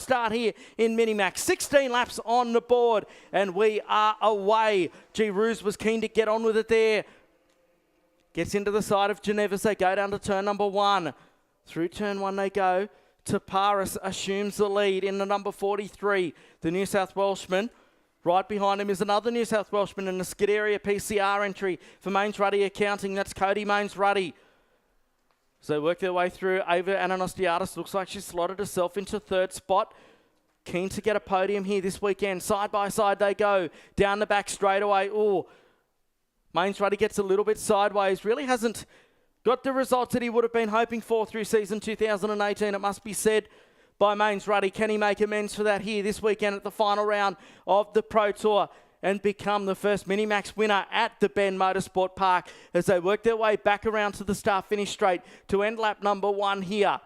start here in Minimax. 16 laps on the board, and we are away. Gee, Ruse was keen to get on with it there. Gets into the side of Geneva as they go down to turn number 1. Through turn 1 they go. Taparis assumes the lead in the number 43, the New South Welshman. Right behind him is another New South Welshman in the Scuderia PCR entry for Mains Ruddy Accounting. That's Cody Mains Ruddy. So they work their way through. Ava Ananostiadis looks like she's slotted herself into 3rd spot. Keen to get a podium here this weekend. Side by side they go. Down the back straight away. Oh, Mains Ruddy gets a little bit sideways. Really hasn't got the results that he would have been hoping for through season 2018, it must be said, by Mains Ruddy. Can he make amends for that here this weekend at the final round of the Pro Tour and become the first Minimax winner at the Bend Motorsport Park as they work their way back around to the start-finish straight to end lap number 1 here?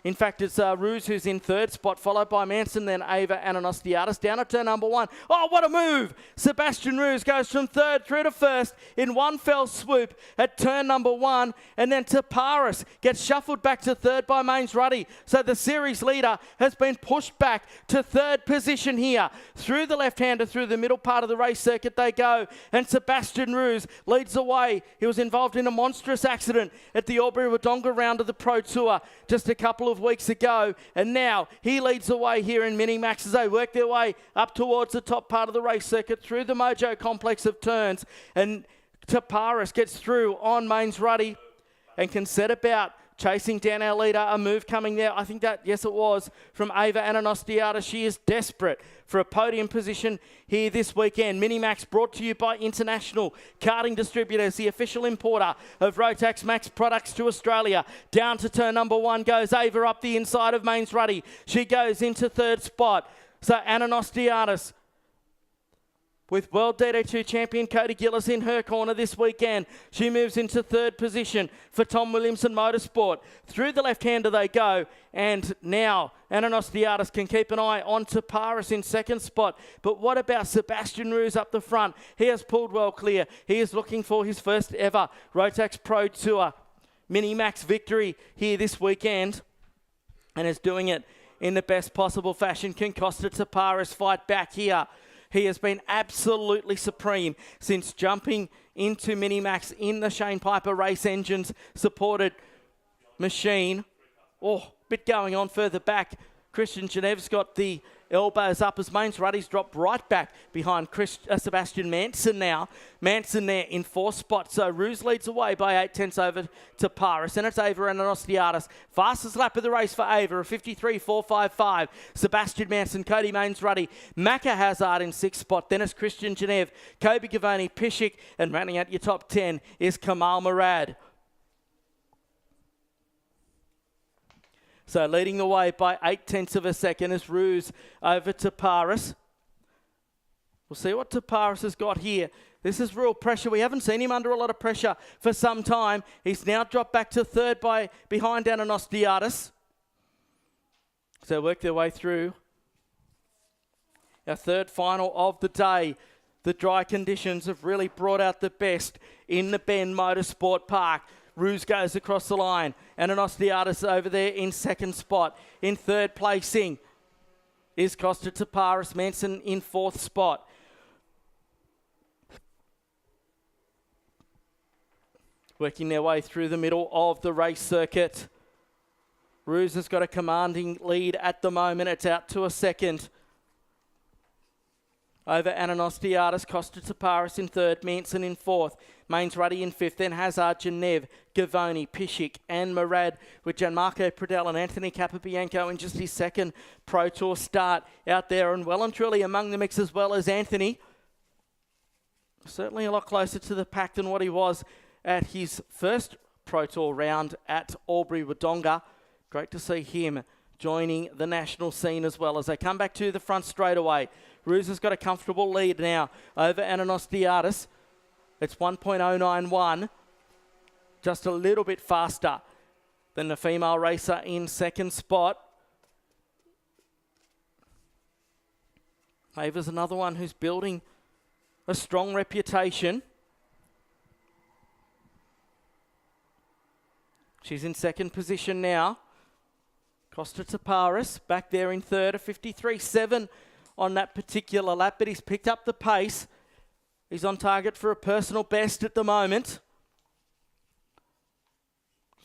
In fact, it's Ruse who's in 3rd spot, followed by Manson, then Ava Ananostiadis. Down at turn number 1. Oh, what a move! Sebastian Ruse goes from 3rd through to 1st in one fell swoop at turn number 1. And then Taparis gets shuffled back to 3rd by Mains Ruddy. So the series leader has been pushed back to 3rd position here. Through the left-hander, through the middle part of the race circuit they go. And Sebastian Ruse leads the way. He was involved in a monstrous accident at the Albury-Wodonga round of the Pro Tour just a couple of weeks ago, and now he leads the way here in Minimax as they work their way up towards the top part of the race circuit through the Mojo complex of turns, and Taparis gets through on Mains Ruddy and can set about chasing down our leader. A move coming there, I think that, yes it was, from Ava Ananostiadis. She is desperate for a podium position here this weekend. Minimax brought to you by International Karting Distributors, the official importer of Rotax Max products to Australia. Down to turn number 1 goes Ava up the inside of Mains Ruddy. She goes into 3rd spot. So Ananostiadis, with World DD2 champion Cody Gillis in her corner this weekend. She moves into 3rd position for Tom Williamson Motorsport. Through the left-hander they go, and now Ananostiadis can keep an eye on Taparis in 2nd spot. But what about Sebastian Ruse up the front? He has pulled well clear. He is looking for his first ever Rotax Pro Tour Minimax victory here this weekend, and is doing it in the best possible fashion. Can Costa Taparis fight back here? He has been absolutely supreme since jumping into Minimax in the Shane Piper Race Engines supported machine. Oh, bit going on further back. Christian Geneve's got the elbows up as Mains Ruddy's dropped right back behind Sebastian Manson now. Manson there in 4th spot. So Ruse leads away by 8/10 over to Paris. And it's Ava Ananostiadis. Fastest lap of the race for Ava, a 53.455. Sebastian Manson, Cody Mains Ruddy, Macca Hazard in 6th spot. Then it's Christian Geneve, Kobe Gavoni, Pishik, and rounding out your top 10 is Kamal Murad. So leading the way by 8/10 of a second is Ruse over to Taparis. We'll see what Taparis has got here. This is real pressure. We haven't seen him under a lot of pressure for some time. He's now dropped back to 3rd behind Ananostiadis. So work their way through our 3rd final of the day. The dry conditions have really brought out the best in the Bend Motorsport Park. Ruse goes across the line. Ananostiadis over there in 2nd spot. In 3rd placing is Costa Taparis. Manson in 4th spot. Working their way through the middle of the race circuit. Ruse has got a commanding lead at the moment. It's out to a 2nd. Over Ananostiadis, Costa Taparis in 3rd, Manson in 4th, Mains Ruddy in 5th, then Hazard, Geneve, Gavoni, Pishik and Murad, with Gianmarco Pradell and Anthony Capobianco in just his 2nd Pro Tour start out there, and well and truly among the mix as well as Anthony. Certainly a lot closer to the pack than what he was at his first Pro Tour round at Albury-Wodonga. Great to see him joining the national scene as well as they come back to the front straight away. Ruse has got a comfortable lead now over Ananostiadis. It's 1.091, just a little bit faster than the female racer in 2nd spot. Ava's another one who's building a strong reputation. She's in 2nd position now. Costa Taparis back there in third, a 53.7 on that particular lap, but he's picked up the pace. He's on target for a personal best at the moment.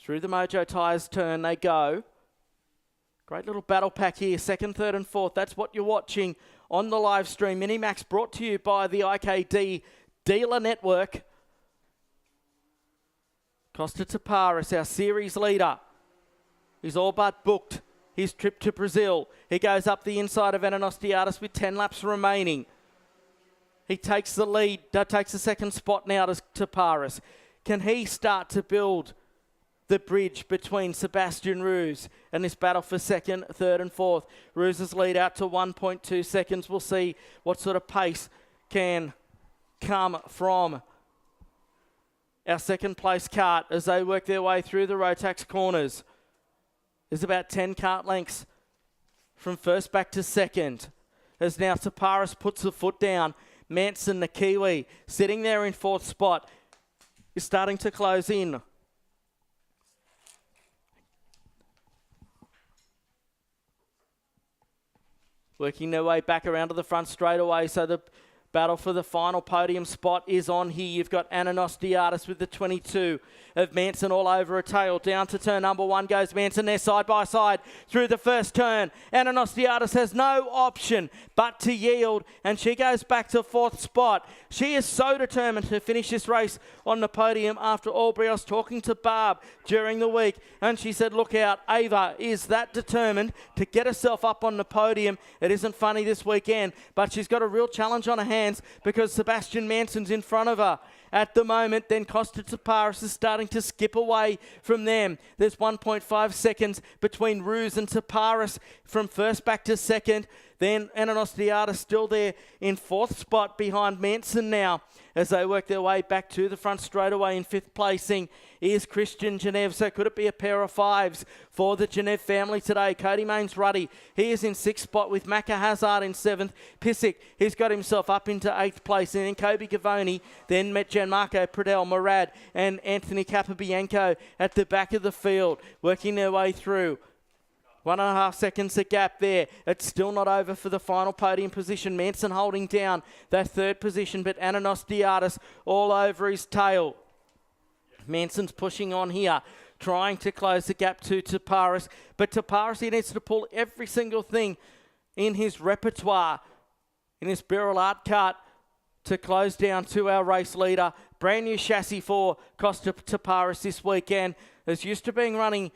Through the Mojo Tyres turn they go. Great little battle pack here, second, third and fourth. That's what you're watching on the live stream. Minimax brought to you by the IKD Dealer Network. Costa Taparis, our series leader. He's all but booked his trip to Brazil. He goes up the inside of Ananostiadis with 10 laps remaining. He takes the lead, takes the second spot now to Taparis. Can he start to build the bridge between Sebastian Roos and this battle for second, third and fourth? Roos's lead out to 1.2 seconds. We'll see what sort of pace can come from our second place cart as they work their way through the Rotax corners. There's about 10 cart lengths from first back to second. As now Taparis puts the foot down. Manson, the Kiwi, sitting there in fourth spot, is starting to close in. Working their way back around to the front straight away, so the battle for the final podium spot is on here. You've got Ananostiadis with the 22 of Manson all over a tail. Down to turn number one goes Manson there side by side through the first turn. Ananostiadis has no option but to yield, and she goes back to fourth spot. She is so determined to finish this race on the podium after Albury. I was talking to Barb during the week, and she said, look out, Ava is that determined to get herself up on the podium. It isn't funny this weekend, but she's got a real challenge on her hands because Sebastian Manson's in front of her at the moment. Then Costa Taparis is starting to skip away from them. There's 1.5 seconds between Roos and Taparis from first back to second. Then Ananostiadis still there in fourth spot behind Manson now as they work their way back to the front straight away. In fifth placing is Christian Genève. So could it be a pair of fives for the Genève family today? Cody Mains Ruddy, he is in sixth spot with Macca Hazard in seventh. Pissick, he's got himself up into eighth place. And then Kobe Gavoni, then met Gianmarco Pradel, Murad and Anthony Capobianco at the back of the field, working their way through. 1.5 seconds a gap there. It's still not over for the final podium position. Manson holding down that third position, but Ananostiadis all over his tail. Manson's pushing on here, trying to close the gap to Taparis. But Taparis, he needs to pull every single thing in his repertoire, in his barrel art cart, to close down to our race leader. Brand new chassis for Costa Taparis this weekend. Is used to being running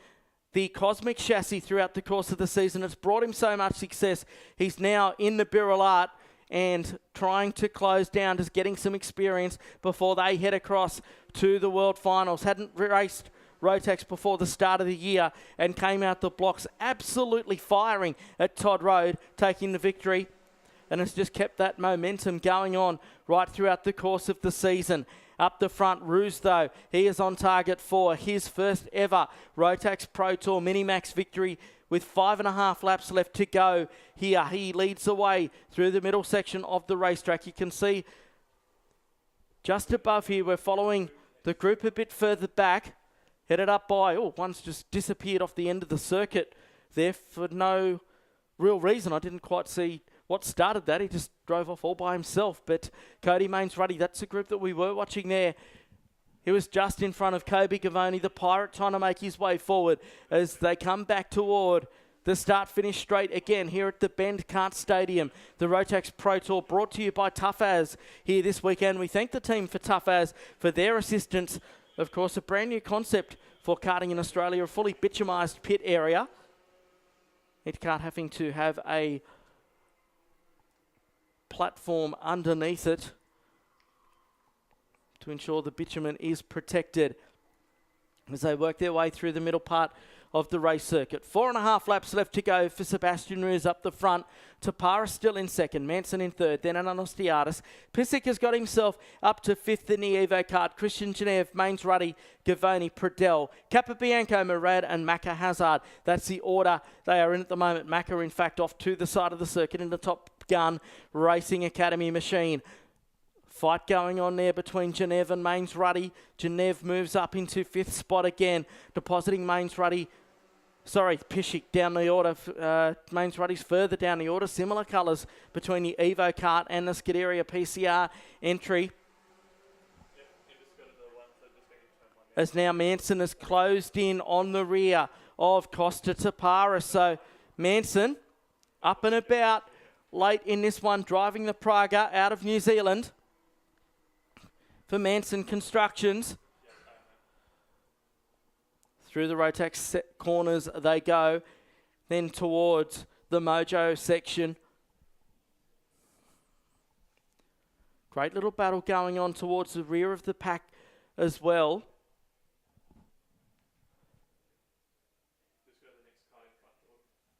the Cosmic chassis throughout the course of the season. It's brought him so much success. He's now in the Birrell Art and trying to close down, just getting some experience before they head across to the World Finals. Hadn't raced Rotax before the start of the year and came out the blocks absolutely firing at Todd Road, taking the victory. And has just kept that momentum going on right throughout the course of the season. Up the front, Roos, though, he is on target for his first ever Rotax Pro Tour Minimax victory with 5.5 laps left to go here. He leads the way through the middle section of the racetrack. You can see just above here, we're following the group a bit further back, headed up by, one's just disappeared off the end of the circuit there for no real reason. I didn't quite see what started that. He just drove off all by himself. But Cody Mains Ruddy, that's the group that we were watching there. He was just in front of Kobe Gavoni, the Pirate, trying to make his way forward as they come back toward the start-finish straight again here at the Bend Kart Stadium. The Rotax Pro Tour brought to you by Tough As here this weekend. We thank the team for Tough As for their assistance. Of course, a brand new concept for karting in Australia, a fully bitumised pit area. Each kart having to have a platform underneath it to ensure the bitumen is protected as they work their way through the middle part of the race circuit. 4.5 laps left to go for Sebastian Roos up the front. Taparis still in second, Manson in third, then Ananostiadis. Pissick has got himself up to fifth in the Evo card. Christian Genève, Mains Ruddy, Gavoni, Pradel, Capobianco, Murad and Macca Hazard. That's the order they are in at the moment. Macca, in fact, off to the side of the circuit in the Top Gun Racing Academy machine. Fight going on there between Genève and Mains Ruddy. Genève moves up into fifth spot again, depositing Mains Ruddy Pissick down the order. Mains Ruddy's further down the order. Similar colours between the Evo Kart and the Scuderia PCR entry. As now Manson has closed in on the rear of Costa Taparis. So Manson up and about late in this one, driving the Praga out of New Zealand for Manson Constructions. Through the Rotax corners they go, then towards the Mojo section. Great little battle going on towards the rear of the pack as well.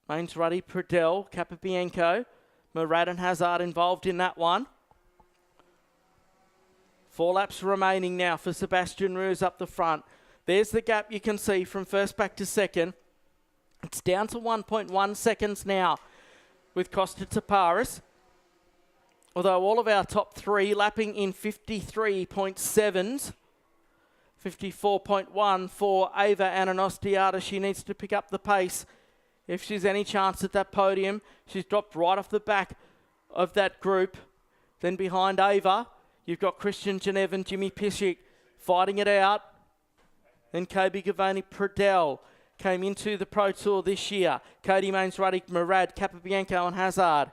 Mains Ruddy, Pradell, Capabianco, Murad and Hazard involved in that one. 4 laps remaining now for Sebastian Roos up the front. There's the gap you can see from first back to second. It's down to 1.1 seconds now with Costa Taparis. Although all of our top 3 lapping in 53.7s. 54.1 for Ava Ananostiata. She needs to pick up the pace if she's any chance at that podium. She's dropped right off the back of that group. Then behind Ava, you've got Christian Genev and Jimmy Pissick fighting it out. Then Kobe Gavoni Pradell came into the Pro Tour this year. Cody Mains Ruddy, Murad, Capabianco and Hazard.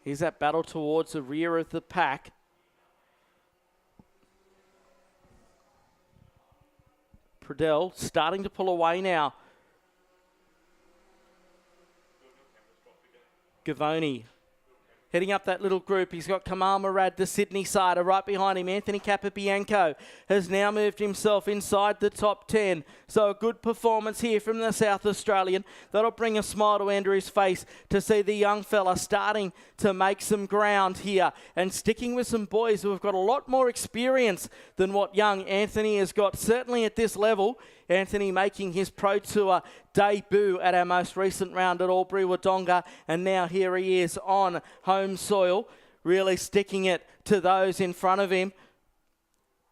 Here's that battle towards the rear of the pack. Pradell starting to pull away now. Gavoni heading up that little group. He's got Kamal Murad, the Sydney sider, right behind him. Anthony Capabianco has now moved himself inside the top 10. So a good performance here from the South Australian. That'll bring a smile to Andrew's face to see the young fella starting to make some ground here and sticking with some boys who have got a lot more experience than what young Anthony has got, certainly at this level. Anthony making his Pro Tour debut at our most recent round at Albury Wodonga, and now here he is on home soil, really sticking it to those in front of him.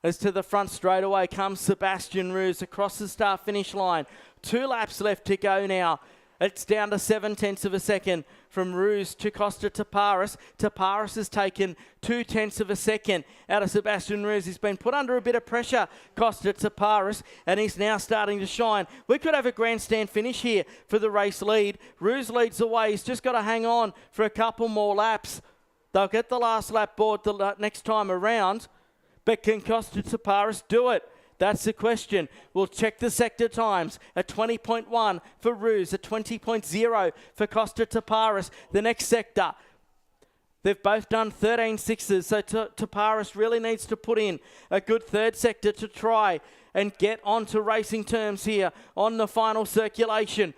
As to the front straight away comes Sebastian Roos across the start finish line. 2 laps left to go now. It's down to 0.7 of a second from Roos to Costa Taparis. Taparis has taken 0.2 of a second out of Sebastian Roos. He's been put under a bit of pressure, Costa Taparis, and he's now starting to shine. We could have a grandstand finish here for the race lead. Roos leads the way. He's just got to hang on for a couple more laps. They'll get the last lap board the next time around, but can Costa Taparis do it? That's the question. We'll check the sector times. At 20.1 for Roos, at 20.0 for Costa Taparis. The next sector, they've both done 13.6s, so Taparis really needs to put in a good third sector to try and get onto racing terms here on the final circulation.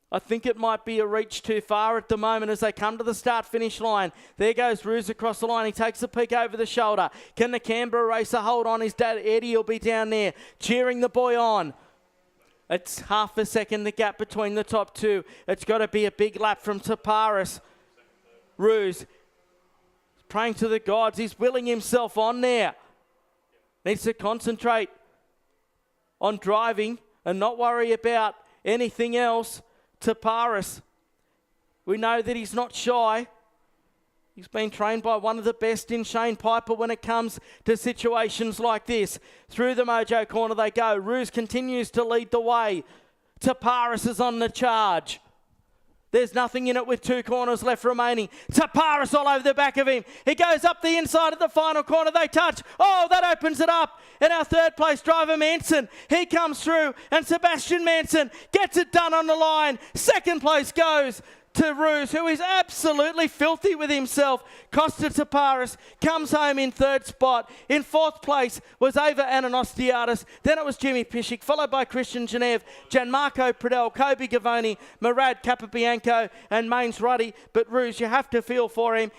I think it might be a reach too far at the moment as they come to the start-finish line. There goes Roos across the line. He takes a peek over the shoulder. Can the Canberra racer hold on? His dad, Eddie, will be down there cheering the boy on. It's half a second, the gap between the top 2. It's got to be a big lap from Taparis. Roos praying to the gods. He's willing himself on there. Needs to concentrate on driving and not worry about anything else. Taparis, we know that he's not shy. He's been trained by one of the best in Shane Piper when it comes to situations like this. Through the Mojo corner they go. Roos continues to lead the way. Taparis is on the charge. There's nothing in it with 2 corners left remaining. Taparis all over the back of him. He goes up the inside of the final corner. They touch. Oh, that opens it up. And our third place driver, Manson, he comes through. And Sebastian Manson gets it done on the line. Second place goes to Roos, who is absolutely filthy with himself. Costa Taparis comes home in 3rd spot. In 4th place was Ava Ananostiatis. Then it was Jimmy Pissick, followed by Christian Genev, Gianmarco Pradell, Kobe Gavoni, Murad Capabianco and Mains Ruddy. But Roos, you have to feel for him.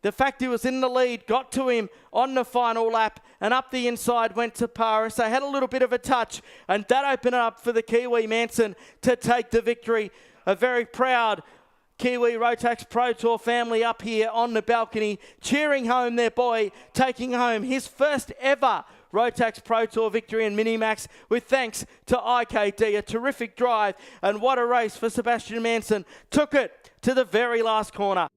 The fact he was in the lead got to him on the final lap, and up the inside went Taparis. They had a little bit of a touch, and that opened it up for the Kiwi Manson to take the victory. A very proud Kiwi Rotax Pro Tour family up here on the balcony, cheering home their boy, taking home his first ever Rotax Pro Tour victory in Minimax, with thanks to IKD. A terrific drive, and what a race for Sebastian Manson. Took it to the very last corner.